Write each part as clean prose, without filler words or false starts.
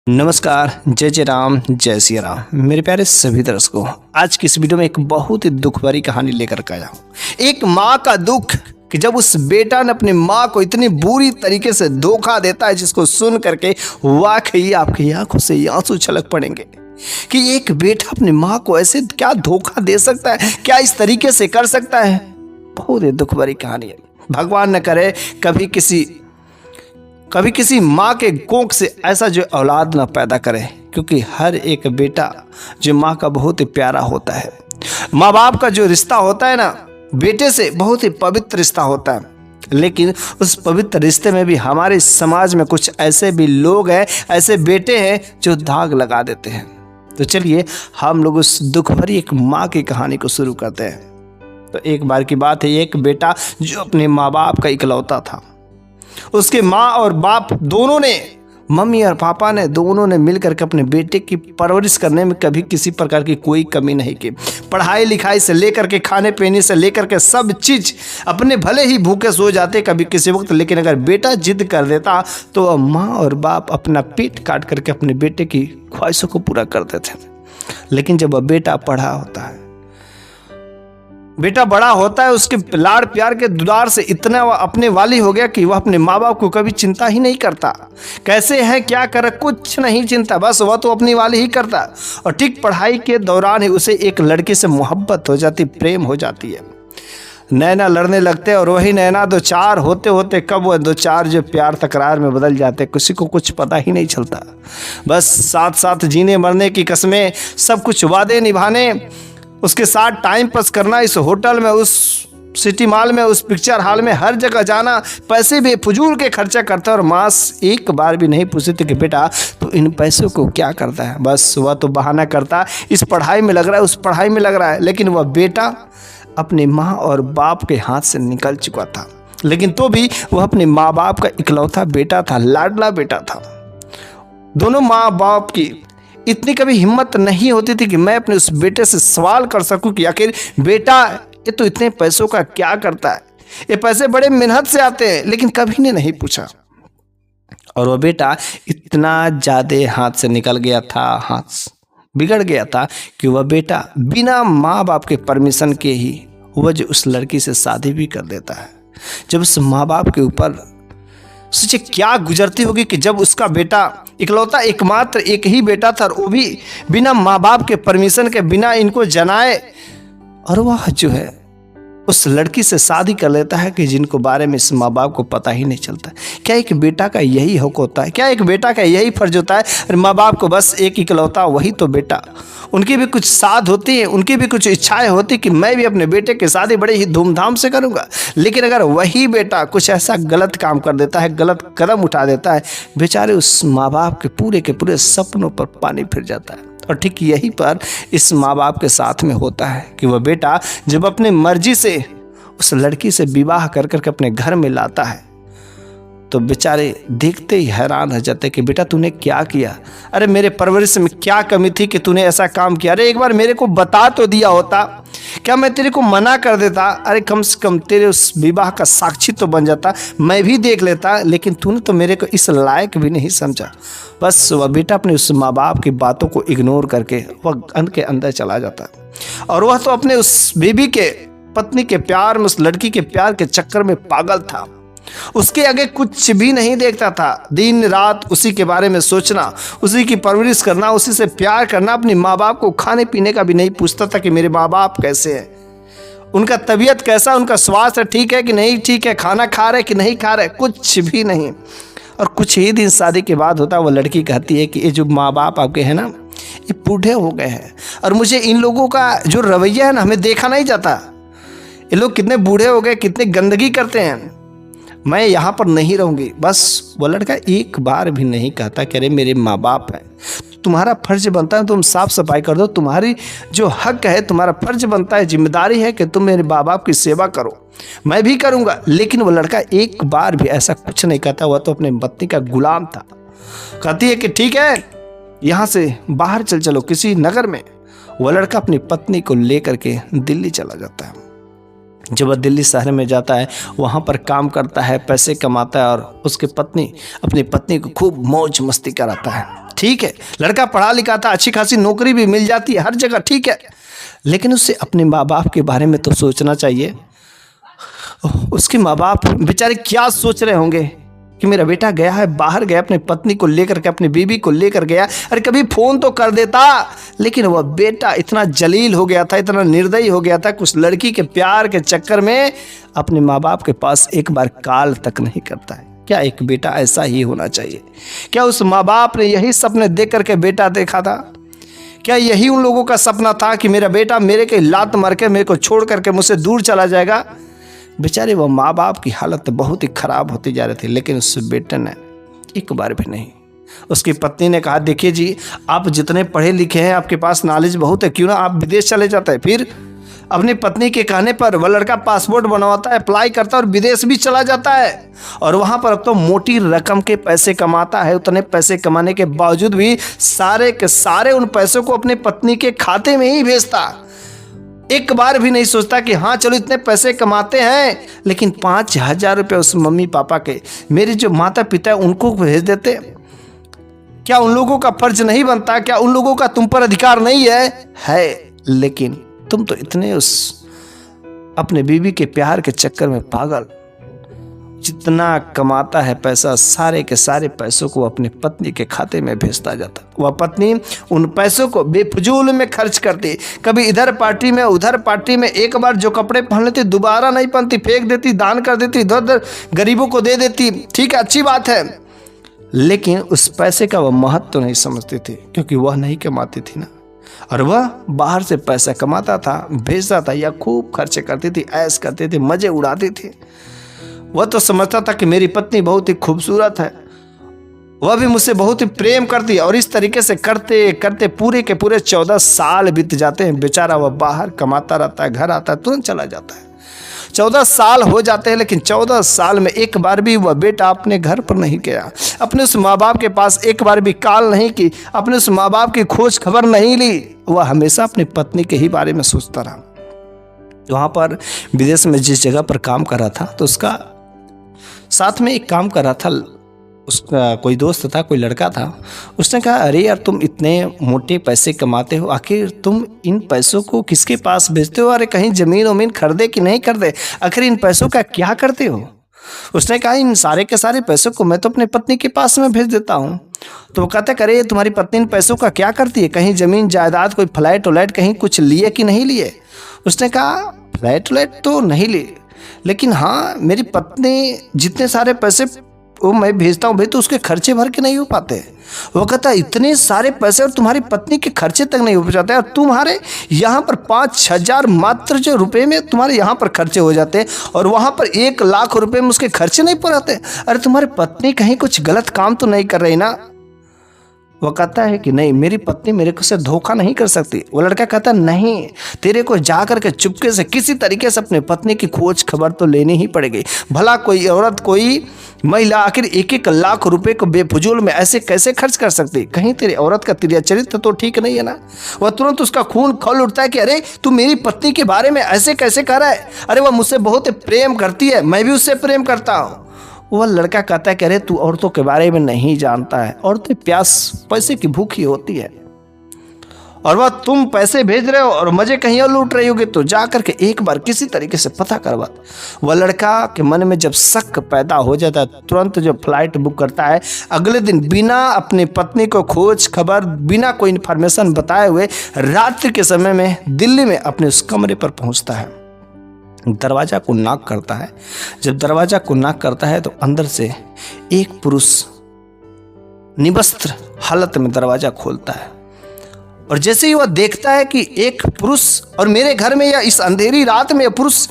नमस्कार, जय जय राम, जय सिया राम। मेरे प्यारे सभी दर्शकों, आज की इस वीडियो में एक बहुत ही दुख भरी कहानी लेकर के आया हूँ। एक माँ का दुख कि जब उस बेटा ने अपनी माँ को इतनी बुरी तरीके से धोखा देता है, जिसको सुन करके वाकई आपकी आंखों से आंसू छलक पड़ेंगे कि एक बेटा अपनी माँ को ऐसे क्या धोखा दे सकता है, क्या इस तरीके से कर सकता है। बहुत ही दुख भरी कहानी है। भगवान न करे कभी किसी माँ के कोख से ऐसा जो औलाद ना पैदा करे, क्योंकि हर एक बेटा जो माँ का बहुत ही प्यारा होता है। माँ बाप का जो रिश्ता होता है ना, बेटे से बहुत ही पवित्र रिश्ता होता है। लेकिन उस पवित्र रिश्ते में भी हमारे समाज में कुछ ऐसे भी लोग हैं, ऐसे बेटे हैं जो दाग लगा देते हैं। तो चलिए हम लोग उस दुख भरी एक माँ की कहानी को शुरू करते हैं। तो एक बार की बात है, एक बेटा जो अपने माँ बाप का इकलौता था। उसके माँ और बाप दोनों ने, मम्मी और पापा ने, दोनों ने मिलकर के अपने बेटे की परवरिश करने में कभी किसी प्रकार की कोई कमी नहीं की। पढ़ाई लिखाई से लेकर के खाने पीने से लेकर के सब चीज अपने भले ही भूखे सो जाते कभी किसी वक्त, लेकिन अगर बेटा जिद कर देता तो माँ और बाप अपना पेट काट करके अपने बेटे की ख्वाहिशों को पूरा करते थे। लेकिन जब बेटा पढ़ा होता है, बेटा बड़ा होता है, उसके लाड़ प्यार के दुलार से इतना अपने वाली हो गया कि वह अपने माँ बाप को कभी चिंता ही नहीं करता। कैसे है, क्या करे, कुछ नहीं चिंता, बस वह तो अपनी वाली ही करता। और ठीक पढ़ाई के दौरान ही उसे एक लड़की से मोहब्बत हो जाती, प्रेम हो जाती है। नैना लड़ने लगते और वही नैना दो चार होते होते कब वह दो चार जो प्यार तकरार में बदल जाते, किसी को कुछ पता ही नहीं चलता। बस साथ साथ जीने मरने की कस्में, सब कुछ वादे निभाने, उसके साथ टाइम पास करना, इस होटल में, उस सिटी मॉल में, उस पिक्चर हॉल में, हर जगह जाना, पैसे भी फजूल के खर्चा करता। और माँ एक बार भी नहीं पूछती थी कि बेटा तो इन पैसों को क्या करता है। बस वह तो बहाना करता, इस पढ़ाई में लग रहा है, उस पढ़ाई में लग रहा है। लेकिन वह बेटा अपने माँ और बाप के हाथ से निकल चुका था। लेकिन तो भी वह अपने माँ बाप का इकलौता बेटा था, लाडला बेटा था। दोनों माँ बाप की इतनी कभी हिम्मत नहीं होती थी कि मैं अपने उस बेटे से सवाल कर सकूं कि आखिर बेटा ये तो इतने पैसों का क्या करता है, ये पैसे बड़े मेहनत से आते हैं। लेकिन कभी ने नहीं पूछा। और वह बेटा इतना ज्यादा हाथ से निकल गया था, हाथ बिगड़ गया था कि वह बेटा बिना माँ बाप के परमिशन के ही वह जो उस लड़की से शादी भी कर देता है। जब उस माँ बाप के ऊपर सोचे क्या गुजरती होगी कि जब उसका बेटा इकलौता एकमात्र एक ही बेटा था, और वो भी बिना माँ बाप के परमिशन के, बिना इनको जनाए, और वह जो है उस लड़की से शादी कर लेता है कि जिनको बारे में इस माँ बाप को पता ही नहीं चलता। क्या एक बेटा का यही हक होता है? क्या एक बेटा का यही फर्ज होता है? और माँ बाप को बस एक इकलौता वही तो बेटा, उनकी भी कुछ साध होती है, उनकी भी कुछ इच्छाएं होती कि मैं भी अपने बेटे की शादी बड़े ही धूमधाम से करूंगा। लेकिन अगर वही बेटा कुछ ऐसा गलत काम कर देता है, गलत कदम उठा देता है, बेचारे उस माँ बाप के पूरे सपनों पर पानी फिर जाता है। और ठीक यही पर इस माँ बाप के साथ में होता है कि वह बेटा जब अपनी मर्जी से उस लड़की से विवाह कर करके अपने घर में लाता है, तो बेचारे देखते ही हैरान हो जाते कि बेटा तूने क्या किया? अरे मेरे परवरिश में क्या कमी थी कि तूने ऐसा काम किया? अरे एक बार मेरे को बता तो दिया होता, क्या मैं तेरे को मना कर देता? अरे कम से कम तेरे उस विवाह का साक्षी तो बन जाता, मैं भी देख लेता। लेकिन तूने तो मेरे को इस लायक भी नहीं समझा। बस वह बेटा अपने उस माँ बाप की बातों को इग्नोर करके वह के अंदर चला जाता है। और वह तो अपने उस बीबी के, पत्नी के प्यार में, उस लड़की के प्यार के चक्कर में पागल था। उसके आगे कुछ भी नहीं देखता था। दिन रात उसी के बारे में सोचना, उसी की परवरिश करना, उसी से प्यार करना। अपने माँ बाप को खाने पीने का भी नहीं पूछता था कि मेरे माँ बाप कैसे हैं, उनका तबीयत कैसा, उनका स्वास्थ्य ठीक है कि नहीं ठीक है, खाना खा रहे कि नहीं खा रहे, कुछ भी नहीं। और कुछ ही दिन शादी के बाद होता, वो लड़की कहती है कि ये जो माँ बाप आपके हैं ना, ये बूढ़े हो गए हैं, और मुझे इन लोगों का जो रवैया है ना, हमें देखा नहीं जाता। ये लोग कितने बूढ़े हो गए, कितने गंदगी करते हैं, मैं यहाँ पर नहीं रहूँगी। बस वो लड़का एक बार भी नहीं कहता कि अरे मेरे माँ बाप हैं, तुम्हारा फर्ज बनता है तुम साफ सफाई कर दो, तुम्हारी जो हक है, तुम्हारा फर्ज बनता है, जिम्मेदारी है कि तुम मेरे माँ बाप की सेवा करो, मैं भी करूँगा। लेकिन वो लड़का एक बार भी ऐसा कुछ नहीं कहता। वह तो अपने पत्नी का गुलाम था। कहती है कि ठीक है, यहाँ से बाहर चलो किसी नगर में। वह लड़का अपनी पत्नी को लेकर के दिल्ली चला जाता है। जब वह दिल्ली शहर में जाता है, वहाँ पर काम करता है, पैसे कमाता है, और उसकी पत्नी अपनी पत्नी को खूब मौज मस्ती कराता है। ठीक है, लड़का पढ़ा लिखा था, अच्छी खासी नौकरी भी मिल जाती है हर जगह, ठीक है, लेकिन उससे अपने माँ बाप के बारे में तो सोचना चाहिए। उसके माँ बाप बेचारे क्या सोच रहे होंगे कि मेरा बेटा गया है, बाहर गया, अपनी पत्नी को लेकर के, अपनी बीवी को लेकर गया, अरे कभी फोन तो कर देता। लेकिन वह बेटा इतना जलील हो गया था, इतना निर्दयी हो गया था कि उस लड़की के प्यार के चक्कर में अपने माँ बाप के पास एक बार कॉल तक नहीं करता है। क्या एक बेटा ऐसा ही होना चाहिए? क्या उस माँ बाप ने यही सपने देख करके बेटा देखा था? क्या यही उन लोगों का सपना था कि मेरा बेटा मेरे के लात मार के मेरे को छोड़ करके मुझसे दूर चला जाएगा? बेचारे वो माँ बाप की हालत बहुत ही खराब होती जा रही थी, लेकिन उस बेटे ने एक बार भी नहीं। उसकी पत्नी ने कहा, देखिए जी, आप जितने पढ़े लिखे हैं, आपके पास नॉलेज बहुत है, क्यों ना आप विदेश चले जाते हैं। फिर अपनी पत्नी के कहने पर वह लड़का पासपोर्ट बनवाता है, अप्लाई करता है और विदेश भी चला जाता है। और वहां पर अब तो मोटी रकम के पैसे कमाता है। उतने पैसे कमाने के बावजूद भी सारे के सारे उन पैसों को अपनी पत्नी के खाते में ही भेजता। एक बार भी नहीं सोचता कि हाँ चलो इतने पैसे कमाते हैं, लेकिन 5,000 रुपये उस मम्मी पापा के, मेरे जो माता पिता है उनको भेज देते। क्या उन लोगों का फर्ज नहीं बनता? क्या उन लोगों का तुम पर अधिकार नहीं है? लेकिन तुम तो इतने उस अपने बीवी के प्यार के चक्कर में पागल, जितना कमाता है पैसा, सारे के सारे पैसों को अपनी पत्नी के खाते में भेजता जाता। वह पत्नी उन पैसों को बेफजूल में खर्च करती, कभी इधर पार्टी में उधर पार्टी में, एक बार जो कपड़े पहन लेती दोबारा नहीं पहनती, फेंक देती, दान कर देती, इधर उधर गरीबों को दे देती। ठीक है, अच्छी बात है, लेकिन उस पैसे का वह महत्व तो नहीं समझती थी, क्योंकि वह नहीं कमाती थी ना, और वह बाहर से पैसा कमाता था, भेजता था, या खूब खर्चे करती थी, ऐश करती थी, मजे उड़ाती थी। वह तो समझता था कि मेरी पत्नी बहुत ही खूबसूरत है, वह भी मुझसे बहुत ही प्रेम करती है। और इस तरीके से करते करते पूरे के पूरे 14 साल बीत जाते हैं। बेचारा वह बाहर कमाता रहता है, घर आता है, तुरंत चला जाता है। 14 साल हो जाते हैं, लेकिन 14 साल में एक बार भी वह बेटा अपने घर पर नहीं गया, अपने उस माँ बाप के पास एक बार भी कॉल नहीं की, अपने उस माँ बाप की खोज खबर नहीं ली। वह हमेशा अपनी पत्नी के ही बारे में सोचता रहा। वहाँ पर विदेश में जिस जगह पर काम कर रहा था, तो उसका साथ में एक काम कर रहा था, उसका कोई दोस्त था, कोई लड़का था। उसने कहा, अरे यार तुम इतने मोटे पैसे कमाते हो, आखिर तुम इन पैसों को किसके पास भेजते हो? अरे कहीं ज़मीन वमीन खरीदे कि नहीं खरीदे? आखिर इन पैसों का क्या करते हो? उसने कहा, इन सारे के सारे पैसों को मैं तो अपनी पत्नी के पास में भेज देता हूँ। तो वो कहते, अरे तुम्हारी पत्नी इन पैसों का क्या करती है? कहीं ज़मीन जायदाद, कोई फ्लैट व्लैट कहीं कुछ लिए कि नहीं लिए? उसने कहा, फ्लैट व्लैट तो नहीं लिए, लेकिन हाँ मेरी पत्नी जितने सारे पैसे वो मैं भेजता हूँ भाई, तो उसके खर्चे भर के नहीं हो पाते। वो कहता है, इतने सारे पैसे और तुम्हारी पत्नी के खर्चे तक नहीं हो जाते, और तुम्हारे यहाँ पर 5,000 मात्र जो रुपए में तुम्हारे यहाँ पर खर्चे हो जाते हैं, और वहाँ पर 1 लाख रुपए में उसके खर्चे नहीं पड़ते। अरे तुम्हारी पत्नी कहीं कुछ गलत काम तो नहीं कर रही ना? वो कहता है कि नहीं, मेरी पत्नी मेरे को से धोखा नहीं कर सकती। वो लड़का कहता, नहीं, तेरे को जा करके चुपके से किसी तरीके से अपने पत्नी की खोज खबर तो लेनी ही पड़ेगी। भला कोई औरत, कोई महिला आखिर 1-1 लाख रुपए को बेफजूल में ऐसे कैसे खर्च कर सकती? कहीं तेरी औरत का तेरा चरित्र तो ठीक नहीं है ना? वह तुरंत उसका खून खौल उठता है कि अरे तू मेरी पत्नी के बारे में ऐसे कैसे कह रहा है? अरे वह मुझसे बहुत प्रेम करती है, मैं भी उससे प्रेम करता हूँ। वह लड़का कहता है कि अरे तू औरतों के बारे में नहीं जानता है, औरतें प्यास पैसे की भूखी होती है, और वह तुम पैसे भेज रहे हो और मजे कहीं और लूट रही होगी, तो जा करके एक बार किसी तरीके से पता करवा। वह लड़का के मन में जब शक पैदा हो जाता है, तुरंत जो फ्लाइट बुक करता है, अगले दिन बिना अपनी पत्नी को खोज खबर, बिना कोई इन्फॉर्मेशन बताए हुए रात्रि के समय में दिल्ली में अपने उस कमरे पर पहुंचता है। दरवाजा को नॉक करता है। जब दरवाजा को नॉक करता है, तो अंदर से एक पुरुष निवस्त्र हालत में दरवाजा खोलता है, और जैसे ही वह देखता है कि एक पुरुष, और मेरे घर में या इस अंधेरी रात में यह पुरुष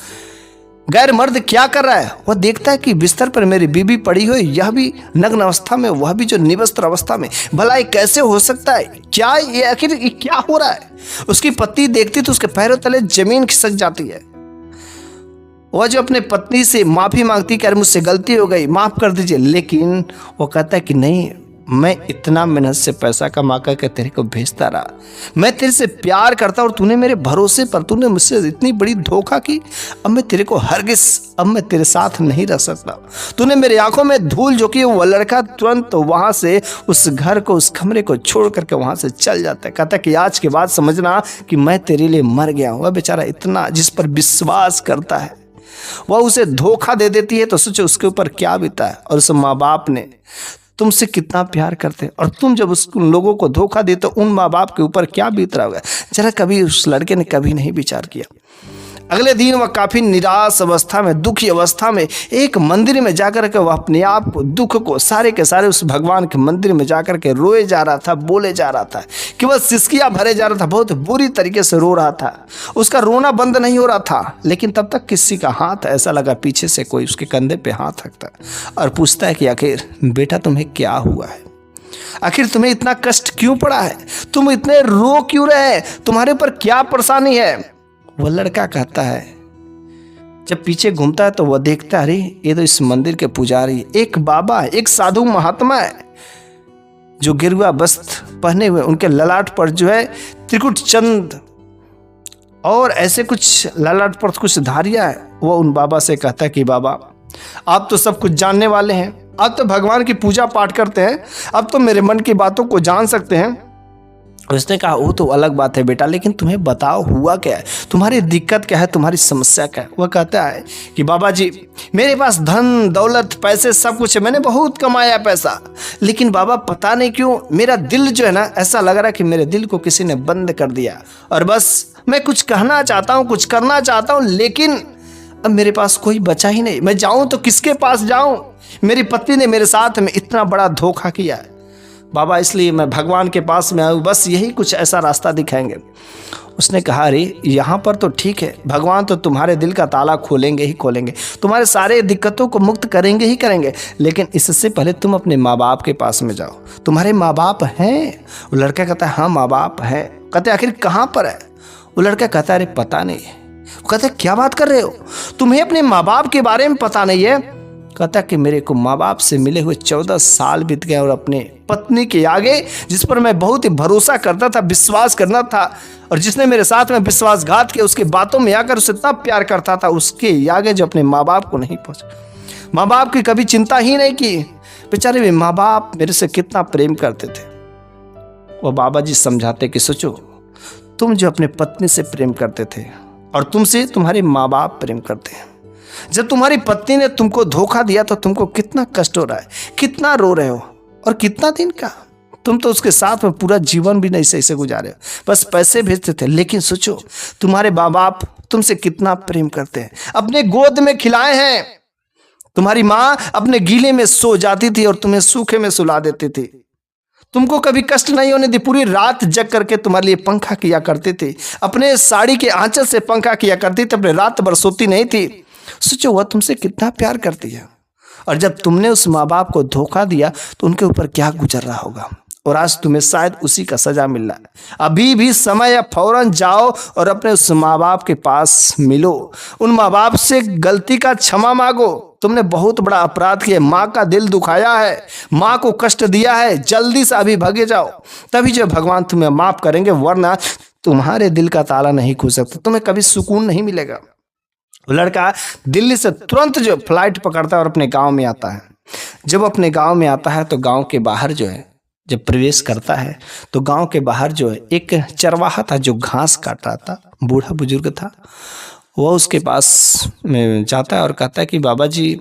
गैर मर्द क्या कर रहा है, वह देखता है कि बिस्तर पर मेरी बीबी पड़ी हुई, यह भी नग्न अवस्था में, वह भी जो निवस्त्र अवस्था में। भला ये कैसे हो सकता है? क्या ये आखिर क्या हो रहा है? उसकी पत्नी देखती तो उसके पैरों तले जमीन खिसक जाती है। वह जो अपने पत्नी से माफ़ी मांगती कि अरे मुझसे गलती हो गई, माफ़ कर दीजिए, लेकिन वो कहता है कि नहीं, मैं इतना मेहनत से पैसा कमा करके तेरे को भेजता रहा, मैं तेरे से प्यार करता और तूने मेरे भरोसे पर तूने मुझसे इतनी बड़ी धोखा की। अब मैं तेरे को हरगिज़ अब मैं तेरे साथ नहीं रह सकता। तूने मेरी आंखों में धूल जो कि वो लड़का तुरंत वहां से उस घर को उस कमरे को छोड़ करके वहां से चल जाता है। कहता कि आज के बाद समझना कि मैं तेरे लिए मर गया हूँ। वह बेचारा इतना जिस पर विश्वास करता है वह उसे धोखा दे देती है, तो सोचो उसके ऊपर क्या बीता है। और उस माँ बाप ने तुमसे कितना प्यार करते हैं और तुम जब उन लोगों को धोखा देते तो उन माँ बाप के ऊपर क्या बीत रहा होगा। जरा कभी उस लड़के ने कभी नहीं विचार किया। अगले दिन वह काफी निराश अवस्था में, दुखी अवस्था में एक मंदिर में जाकर के वह अपने आप को, दुख को सारे के सारे उस भगवान के मंदिर में जाकर के रोए जा रहा था, बोले जा रहा था कि वह सिसकियां भरे जा रहा था, बहुत बुरी तरीके से रो रहा था। उसका रोना बंद नहीं हो रहा था। लेकिन तब तक किसी का हाथ ऐसा लगा, पीछे से कोई उसके कंधे पे हाथ रखता और पूछता है कि आखिर बेटा तुम्हें क्या हुआ है, आखिर तुम्हें इतना कष्ट क्यों पड़ा है, तुम इतने रो क्यों रहे, तुम्हारे ऊपर क्या परेशानी है। वह लड़का कहता है, जब पीछे घूमता है तो वह देखता है, अरे ये तो इस मंदिर के पुजारी एक बाबा है, एक साधु महात्मा है जो गिरुआ वस्त्र पहने हुए, उनके ललाट पर जो है त्रिकुट चंद और ऐसे कुछ ललाट पर कुछ धारियां है। वह उन बाबा से कहता है कि बाबा आप तो सब कुछ जानने वाले हैं, आप तो भगवान की पूजा पाठ करते हैं, अब तो मेरे मन की बातों को जान सकते हैं। उसने कहा वो तो अलग बात है बेटा, लेकिन तुम्हें बताओ हुआ क्या है, तुम्हारी दिक्कत क्या है, तुम्हारी समस्या क्या है। वह कहता है कि बाबा जी मेरे पास धन दौलत पैसे सब कुछ है, मैंने बहुत कमाया पैसा, लेकिन बाबा पता नहीं क्यों मेरा दिल जो है ना ऐसा लग रहा है कि मेरे दिल को किसी ने बंद कर दिया और बस मैं कुछ कहना चाहता हूँ, कुछ करना चाहता हूँ, लेकिन अब मेरे पास कोई बचा ही नहीं। मैं जाऊँ तो किसके पास जाऊँ, मेरी पत्नी ने मेरे साथ में इतना बड़ा धोखा किया है बाबा, इसलिए मैं भगवान के पास में आऊँ, बस यही कुछ ऐसा रास्ता दिखाएंगे। उसने कहा अरे यहाँ पर तो ठीक है, भगवान तो तुम्हारे दिल का ताला खोलेंगे ही खोलेंगे, तुम्हारे सारे दिक्कतों को मुक्त करेंगे ही करेंगे, लेकिन इससे पहले तुम अपने माँ बाप के पास में जाओ। तुम्हारे माँ बाप हैं? वो लड़का कहता है हाँ माँ बाप हैं। कहते आखिर कहाँ पर है? वो लड़का कहता है अरे पता नहीं है। वो कहता है क्या बात कर रहे हो, तुम्हें अपने माँ बाप के बारे में पता नहीं है? कहता कि मेरे को माँ बाप से मिले हुए 14 साल बीत गए और अपने पत्नी के आगे जिस पर मैं बहुत ही भरोसा करता था, विश्वास करना था, और जिसने मेरे साथ में विश्वासघात किया, उसके बातों में आकर उसे इतना प्यार करता था, उसके आगे जो अपने माँ बाप को नहीं पहुंचा, माँ बाप की कभी चिंता ही नहीं की। बेचारे वे माँ बाप मेरे से कितना प्रेम करते थे। वो बाबा जी समझाते कि सोचो तुम जो अपने पत्नी से प्रेम करते थे और तुमसे तुम्हारे माँ बाप प्रेम करते हैं, जब तुम्हारी पत्नी ने तुमको धोखा दिया तो तुमको कितना कष्ट हो रहा है, कितना रो रहे हो, और कितना दिन का तुम तो उसके साथ में पूरा जीवन भी नहीं सही से गुजारे हो, बस पैसे भेजते थे। लेकिन सोचो तुम्हारे माँ बाप तुमसे कितना प्रेम करते हैं, अपने गोद में खिलाए हैं। तुम्हारी माँ अपने गीले में सो जाती थी और तुम्हें सूखे में सुला देती थी, तुमको कभी कष्ट नहीं होने दी, पूरी रात जग करके तुम्हारे लिए पंखा किया करती थी, अपने साड़ी के आंचल से पंखा किया करती थी, अपने रात भर सोती नहीं थी। सोचो वह तुमसे कितना प्यार करती है, और जब तुमने उस माँ बाप को धोखा दिया तो उनके ऊपर क्या गुजर रहा होगा, और आज तुम्हें शायद उसी का सजा मिल रहा है। अभी भी समय है, फौरन जाओ और अपने उस माँ बाप के पास मिलो, उन माँ बाप से गलती का क्षमा मांगो। तुमने बहुत बड़ा अपराध किया, माँ का दिल दुखाया है, माँ को कष्ट दिया है, जल्दी से अभी भागे जाओ, तभी जो भगवान तुम्हें माफ करेंगे, वरना तुम्हारे दिल का ताला नहीं खुल सकता, तुम्हें कभी सुकून नहीं मिलेगा। लड़का दिल्ली से तुरंत जो फ्लाइट पकड़ता है और अपने गांव में आता है। जब अपने गांव में आता है तो गांव के बाहर जो है जब प्रवेश करता है तो गांव के बाहर जो है एक चरवाहा था जो घास काट रहा था, बूढ़ा बुजुर्ग था। वह उसके पास में जाता है और कहता है कि बाबा जी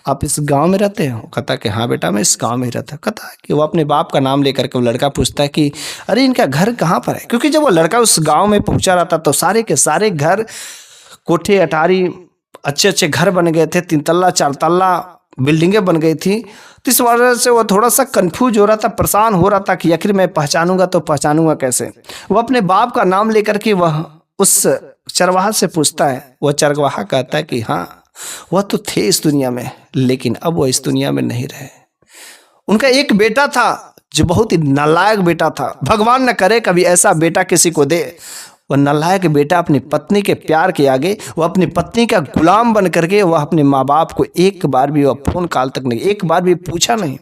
आप इस गांव में रहते हो? कहता है कि हाँ बेटा मैं इस गांव में ही रहता हूँ। कहता है कि वो अपने बाप का नाम लेकर के वो लड़का पूछता है कि अरे इनका घर कहाँ पर है, क्योंकि जब वो लड़का उस गाँव में पहुँचा रहा था तो सारे के सारे घर, कोठे अटारी, अच्छे अच्छे घर बन गए थे, 3 तल्ला 4 तल्ला बिल्डिंगें बन गई थी। तो इस वजह से वह थोड़ा सा कंफ्यूज हो रहा था, परेशान हो रहा था कि आखिर मैं पहचानूंगा तो पहचानूंगा कैसे। वह अपने बाप का नाम लेकर के वह उस चरवाहा से पूछता है। वह चरवाहा कहता है कि हाँ वह तो थे इस दुनिया में, लेकिन अब वह इस दुनिया में नहीं रहे। उनका एक बेटा था जो बहुत ही नालायक बेटा था, भगवान न करे कभी ऐसा बेटा किसी को दे। वह नालायक बेटा अपनी पत्नी के प्यार के आगे वह अपनी पत्नी का गुलाम बन करके वह अपने माँ बाप को एक बार भी वह फोन कॉल तक नहीं, एक बार भी पूछा नहीं।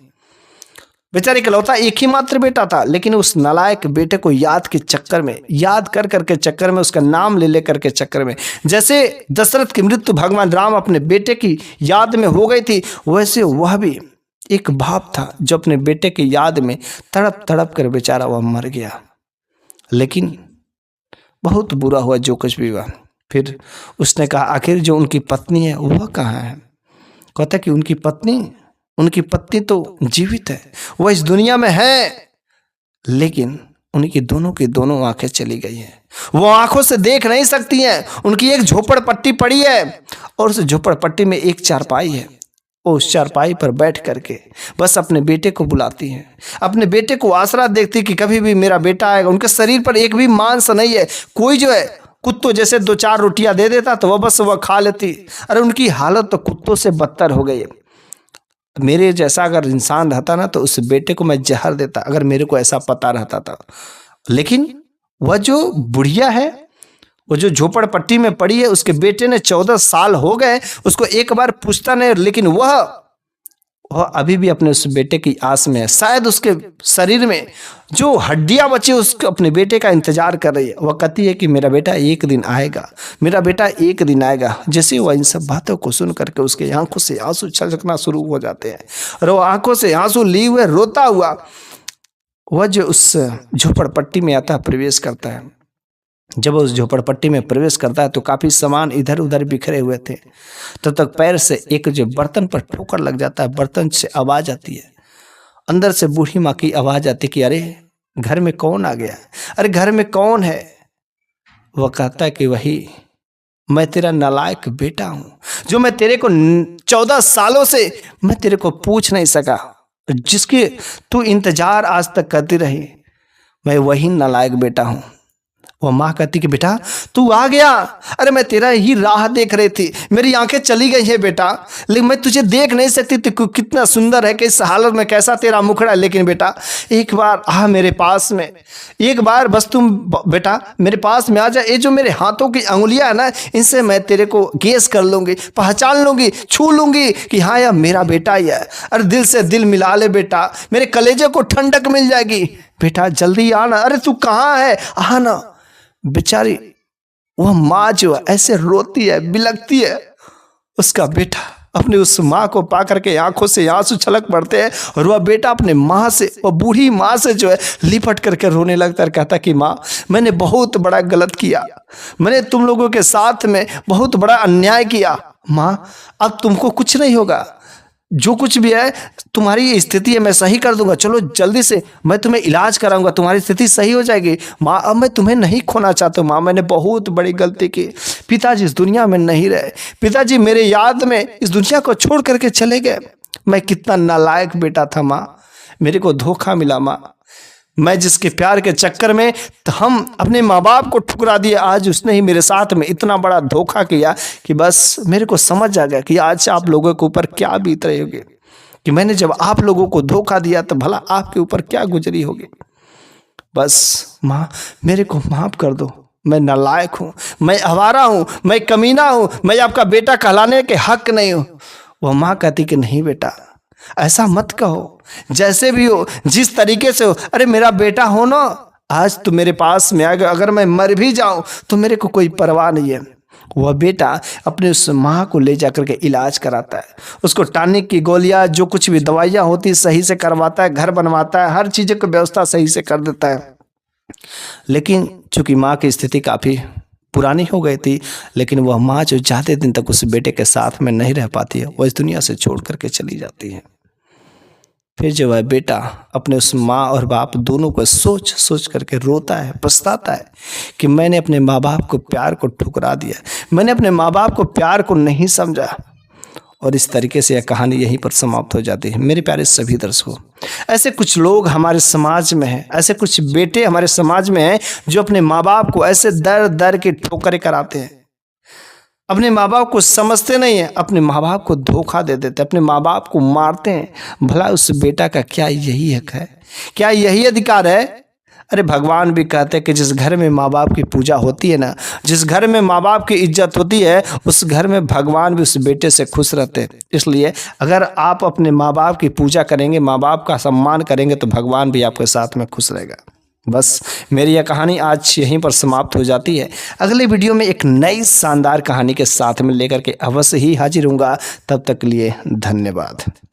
बेचारे इकलौता एक ही मात्र बेटा था, लेकिन उस नालायक बेटे को याद के चक्कर में, याद कर करके चक्कर में, उसका नाम ले ले करके चक्कर में, जैसे दशरथ की मृत्यु भगवान राम अपने बेटे की याद में हो गई थी, वैसे वह भी एक बाप था जो अपने बेटे की याद में तड़प तड़प कर बेचारा वह मर गया। लेकिन बहुत बुरा हुआ जो कुछ भी हुआ। फिर उसने कहा आखिर जो उनकी पत्नी है वह कहाँ है? कहता कि उनकी पत्नी तो जीवित है, वह इस दुनिया में है, लेकिन उनकी दोनों की दोनों आंखें चली गई हैं, वो आंखों से देख नहीं सकती हैं। उनकी एक झोपड़पट्टी पड़ी है और उस झोपड़पट्टी में एक चारपाई है। उस चारपाई पर बैठ करके बस अपने बेटे को बुलाती हैं, अपने बेटे को आसरा देखती कि कभी भी मेरा बेटा आएगा। उनके शरीर पर एक भी मांस नहीं है। कोई जो है कुत्तों जैसे 2-4 रोटियां दे देता तो वह बस वह खा लेती। अरे उनकी हालत तो कुत्तों से बदतर हो गई है। मेरे जैसा अगर इंसान रहता ना तो उस बेटे को मैं जहर देता, अगर मेरे को ऐसा पता रहता था। लेकिन वह जो बुढ़िया है, वो जो झोपड़पट्टी में पड़ी है, उसके बेटे ने 14 साल हो गए, उसको एक बार पूछता नहीं, लेकिन वह अभी भी अपने उस बेटे की आस में है। शायद उसके शरीर में जो हड्डियां बची उसको अपने बेटे का इंतजार कर रही है। वह कहती है कि मेरा बेटा एक दिन आएगा, मेरा बेटा एक दिन आएगा। जैसे वह इन सब बातों को सुन करके उसके आंखों से आंसू छलकना शुरू हो जाते हैं और वह आंखों से आंसू लिए हुए रोता हुआ वह जो उस झोपड़पट्टी में आता प्रवेश करता है। जब उस झोपड़पट्टी में प्रवेश करता है तो काफी सामान इधर उधर बिखरे हुए थे। तब तक पैर से एक जो बर्तन पर ठोकर लग जाता है, बर्तन से आवाज आती है। अंदर से बूढ़ी माँ की आवाज आती कि अरे घर में कौन आ गया, अरे घर में कौन है? वह कहता है कि वही मैं तेरा नालायक बेटा हूं, जो मैं तेरे को 14 सालों से मैं तेरे को पूछ नहीं सका, जिसके तू इंतजार आज तक करती रही, मैं वही नालायक बेटा हूं। वो माँ कहती कि बेटा तू आ गया, अरे मैं तेरा ही राह देख रही थी, मेरी आंखें चली गई है बेटा, लेकिन मैं तुझे देख नहीं सकती थी, कितना सुंदर है, किस हालत में, कैसा तेरा मुखड़ा है। लेकिन बेटा एक बार आ मेरे पास में, एक बार बस तुम बेटा मेरे पास में आ जा। ये जो मेरे हाथों की अंगुलियां है ना, इनसे मैं तेरे को गेस कर लूंगी, पहचान लूंगी, छू लूंगी कि हाँ यह मेरा बेटा ही है। अरे दिल से दिल मिला ले बेटा, मेरे कलेजे को ठंडक मिल जाएगी। बेटा जल्दी आना, अरे तू कहाँ है, आना। बेचारी वह माँ जो है ऐसे रोती है, बिलखती है। उसका बेटा अपने उस माँ को पा करके आंखों से आंसू छलक पड़ते हैं और वह बेटा अपने माँ से, वह बूढ़ी माँ से जो है लिपट करके रोने लगता है। कहता कि माँ मैंने बहुत बड़ा गलत किया, मैंने तुम लोगों के साथ में बहुत बड़ा अन्याय किया। माँ अब तुमको कुछ नहीं होगा, जो कुछ भी है तुम्हारी स्थिति है मैं सही कर दूंगा, चलो जल्दी से मैं तुम्हें इलाज कराऊंगा, तुम्हारी स्थिति सही हो जाएगी। माँ अब मैं तुम्हें नहीं खोना चाहता हूँ, माँ मैंने बहुत बड़ी गलती की, पिताजी इस दुनिया में नहीं रहे, पिताजी मेरे याद में इस दुनिया को छोड़ करके चले गए। मैं कितना नालायक बेटा था माँ, मेरे को धोखा मिला माँ, मैं जिसके प्यार के चक्कर में हम अपने माँ बाप को ठुकरा दिए, आज उसने ही मेरे साथ में इतना बड़ा धोखा किया कि बस मेरे को समझ आ गया कि आज आप लोगों के ऊपर क्या बीत रही होगी, कि मैंने जब आप लोगों को धोखा दिया तो भला आपके ऊपर क्या गुजरी होगी। बस माँ मेरे को माफ कर दो, मैं नालायक हूँ, मैं आवारा हूँ, मैं कमीना हूँ, मैं आपका बेटा कहलाने के हक नहीं हूँ। वह माँ कहती कि नहीं बेटा ऐसा मत कहो, जैसे भी हो, जिस तरीके से हो, अरे मेरा बेटा हो ना, आज तो मेरे पास में आ गया, अगर मैं मर भी जाऊं तो मेरे को कोई परवाह नहीं है। वह बेटा अपने उस माँ को ले जाकर के इलाज कराता है, उसको टॉनिक की गोलियां, जो कुछ भी दवाइयाँ होती सही से करवाता है, घर बनवाता है, हर चीज़ की व्यवस्था सही से कर देता है। लेकिन चूंकि माँ की स्थिति काफ़ी पुरानी हो गई थी, लेकिन वह माँ जो ज़्यादा दिन तक उस बेटे के साथ में नहीं रह पाती है, वह इस दुनिया से छोड़ करके चली जाती है। फिर जो है बेटा अपने उस माँ और बाप दोनों को सोच सोच करके रोता है, पछताता है कि मैंने अपने माँ बाप को प्यार को ठुकरा दिया, मैंने अपने माँ बाप को प्यार को नहीं समझा। और इस तरीके से यह कहानी यहीं पर समाप्त हो जाती है। मेरे प्यारे सभी दर्शकों, ऐसे कुछ लोग हमारे समाज में हैं, ऐसे कुछ बेटे हमारे समाज में हैं जो अपने माँ बाप को ऐसे दर दर की ठोकरें कराते हैं, अपने माँ बाप को समझते नहीं है, अपने माँ बाप को धोखा दे देते, अपने माँ बाप को मारते हैं। भला उस बेटा का क्या यही हक है, क्या यही अधिकार है? अरे भगवान भी कहते हैं कि जिस घर में माँ बाप की पूजा होती है ना, जिस घर में माँ बाप की इज्जत होती है, उस घर में भगवान भी उस बेटे से खुश रहते हैं। इसलिए अगर आप अपने माँ बाप की पूजा करेंगे, माँ बाप का सम्मान करेंगे, तो भगवान भी आपके साथ में खुश रहेगा। बस मेरी यह कहानी आज यहीं पर समाप्त हो जाती है। अगले वीडियो में एक नई शानदार कहानी के साथ में लेकर के अवश्य ही हाजिर हूँगा। तब तक के लिए धन्यवाद।